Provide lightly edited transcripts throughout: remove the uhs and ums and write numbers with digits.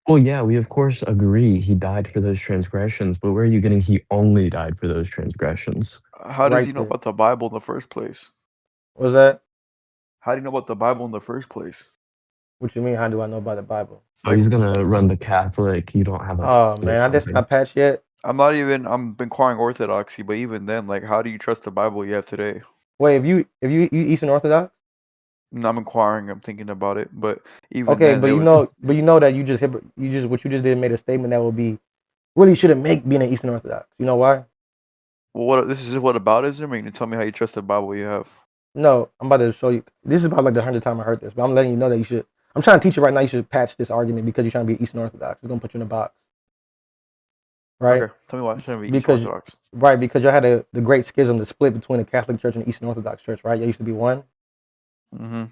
Well, yeah, we of course agree he died for those transgressions, but where are you getting he only died for those transgressions? How does Right he know there. about the Bible in the first place? What's that? How do you know about the Bible in the first place? What you mean? How do I know about the Bible? Oh, Like, he's gonna run the Catholic, you don't have a Oh Bible or man, I just something. got patched yet. I'm inquiring Orthodoxy, but even then, like, how do you trust the Bible you have today? Wait, if you Eastern Orthodox? No, I'm inquiring. I'm thinking about it, but even Okay, then, but it you was. know, but you know that you just what you just did made a statement that will be really shouldn't make being an Eastern Orthodox. You know why? Well, what this is what aboutism? Or you can tell me how you trust the Bible you have. No, I'm about to show you. This is about like the 100th time I heard this, but I'm letting you know that you should. I'm trying to teach you right now. You should patch this argument because you're trying to be Eastern Orthodox. It's gonna put you in a box, right? Okay, tell me why it shouldn't be Eastern Because Orthodox. right, because you had the great schism, the split between the Catholic Church and the Eastern Orthodox Church, right? You used to be one. Mm-hmm.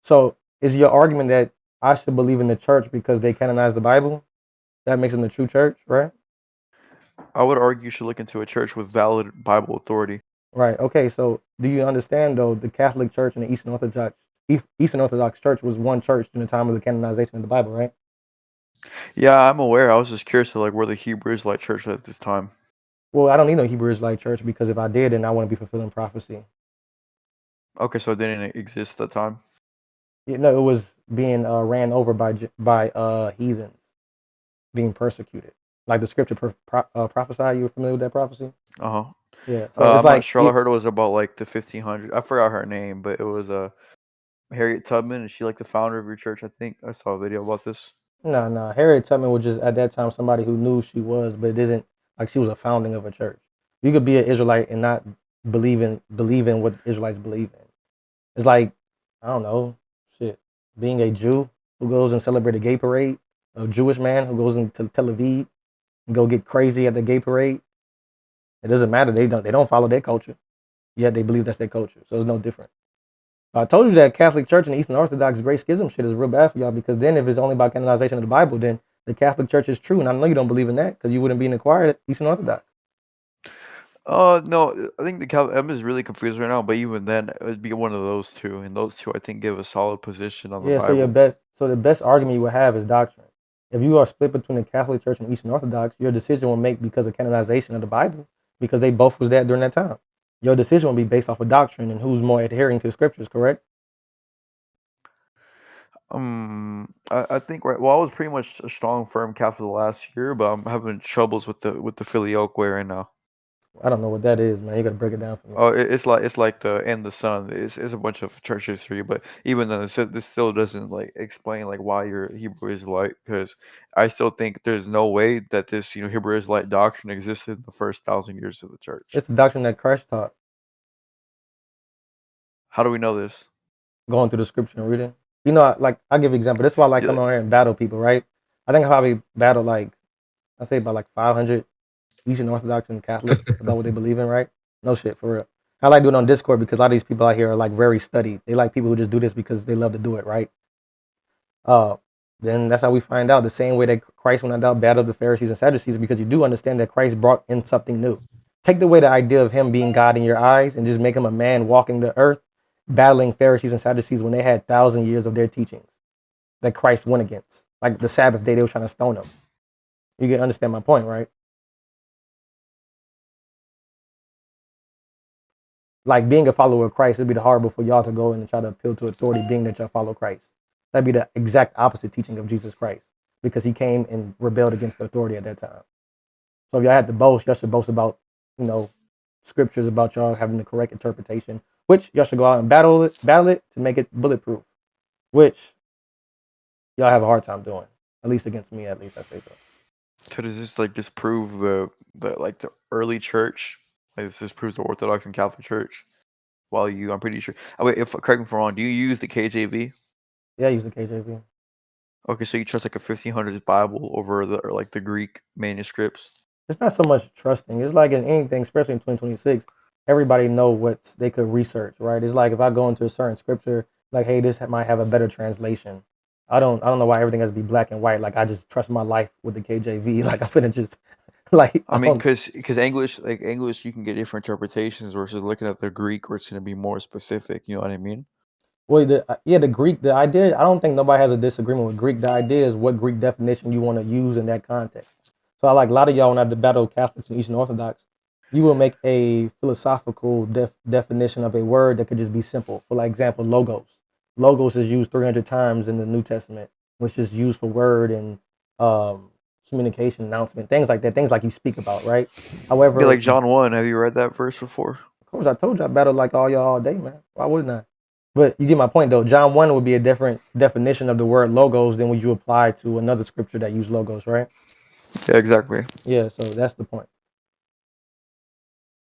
So is your argument that I should believe in the church because they canonize the Bible? That makes them the true church, right? I would argue you should look into a church with valid Bible authority. Right. Okay. So do you understand though the Catholic Church and the Eastern Orthodox Church was one church in the time of the canonization of the Bible, right? Yeah, I'm aware. I was just curious to like where the Hebrew Israelite church was at this time. Well, I don't need no Hebrew Israelite church because if I did, then I wouldn't be fulfilling prophecy. Okay, so it didn't exist at the time. You know, it was being ran over by heathens, being persecuted. Like the scripture prophesy. You were familiar with that prophecy? Uh huh. Yeah. So it's I'm not like sure. All I heard it was about like the 1500s. I forgot her name, but it was Harriet Tubman. Is she like the founder of your church? I think I saw a video about this. no. Harriet Tubman was just at that time somebody who knew she was, but it isn't like she was a founding of a church. You could be an Israelite and not believe in what Israelites believe in. It's like, I don't know, shit. Being a Jew who goes and celebrate a gay parade, a Jewish man who goes into Tel Aviv and go get crazy at the gay parade. It doesn't matter. They don't follow their culture. Yet they believe that's their culture. So it's no different. I told you that Catholic Church and Eastern Orthodox Great Schism shit is real bad for y'all because then if it's only about canonization of the Bible, then the Catholic Church is true. And I know you don't believe in that because you wouldn't be in the choir at Eastern Orthodox. No, I think the Cal M is really confused right now. But even then, it would be one of those two, and those two I think give a solid position on the Yeah, Bible. so the best argument you would have is doctrine. If you are split between the Catholic Church and Eastern Orthodox, your decision will make because of canonization of the Bible, because they both was there during that time. Your decision will be based off of doctrine and who's more adhering to the scriptures, correct? I think right. Well, I was pretty much a strong, firm Catholic last year, but I'm having troubles with the filioque way right now. I don't know what that is, man. You gotta break it down for me. Oh, it's like the and the Son. It's a bunch of church history, but even then, this still doesn't like explain like why you're Hebrew Israelite. Because I still think there's no way that this Hebrew Israelite doctrine existed in the first 1,000 years of the church. It's the doctrine that Christ taught, How do we know this? going through the scripture and reading. You know, like I give you an example. That's why I like Yeah, coming on here and battle people, right? I think I probably battle like I say about like 500 Eastern Orthodox and Catholics about what they believe in, right? No shit, for real. I like doing it on Discord because a lot of these people out here are like very studied. They like people who just do this because they love to do it, right? Uh, then that's how we find out the same way that Christ went out battled the Pharisees and Sadducees because you do understand that Christ brought in something new. Take away the idea of him being God in your eyes and just make him a man walking the earth, battling Pharisees and Sadducees when they had 1,000 years of their teachings that Christ went against. Like the Sabbath day, they were trying to stone him. You can understand my point, right? Like being a follower of Christ, it'd be horrible for y'all to go and try to appeal to authority, being that y'all follow Christ. That'd be the exact opposite teaching of Jesus Christ, because he came and rebelled against the authority at that time. So if y'all had to boast, y'all should boast about, you know, scriptures about y'all having the correct interpretation, which y'all should go out and battle it to make it bulletproof, which y'all have a hard time doing. At least against me, at least I say so. so does this like disprove the early church? Like this disproves the Orthodox and Catholic Church. While I'm pretty sure. Oh, wait, if correct me if I'm wrong. Do you use the KJV? Yeah, I use the KJV. Okay, so you trust like a 1500s Bible over the or like the Greek manuscripts. It's not so much trusting. It's like in anything, especially in 2026, everybody know what they could research, right? It's like if I go into a certain scripture, like, hey, this might have a better translation. I don't know why everything has to be black and white. Like I just trust my life with the KJV. Like I'm gonna just like I I mean, don't. because English, you can get different interpretations versus looking at the Greek, where it's going to be more specific. You know what I mean? Well, the Greek, the idea. I don't think nobody has a disagreement with Greek. The idea is what Greek definition you want to use in that context. So, I like a lot of y'all when I battle Catholics and Eastern Orthodox, you will make a philosophical definition of a word that could just be simple. For like example, logos. Logos is used 300 times in the New Testament, which is used for word and communication, announcement, things like that. Things like you speak about, right? However, Yeah, like John 1. Have you read that verse before? of course, I told you I battled like all y'all all day, man. Why wouldn't I? But you get my point, though. John 1 would be a different definition of the word logos than what you apply to another scripture that use logos, right? Yeah, exactly. Yeah, so that's the point.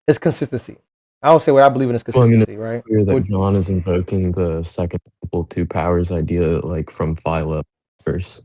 It's consistency. I would say what I believe in is Well, I mean, it's consistency, right? clear that John is invoking the second equal two powers idea, like from Philo verse.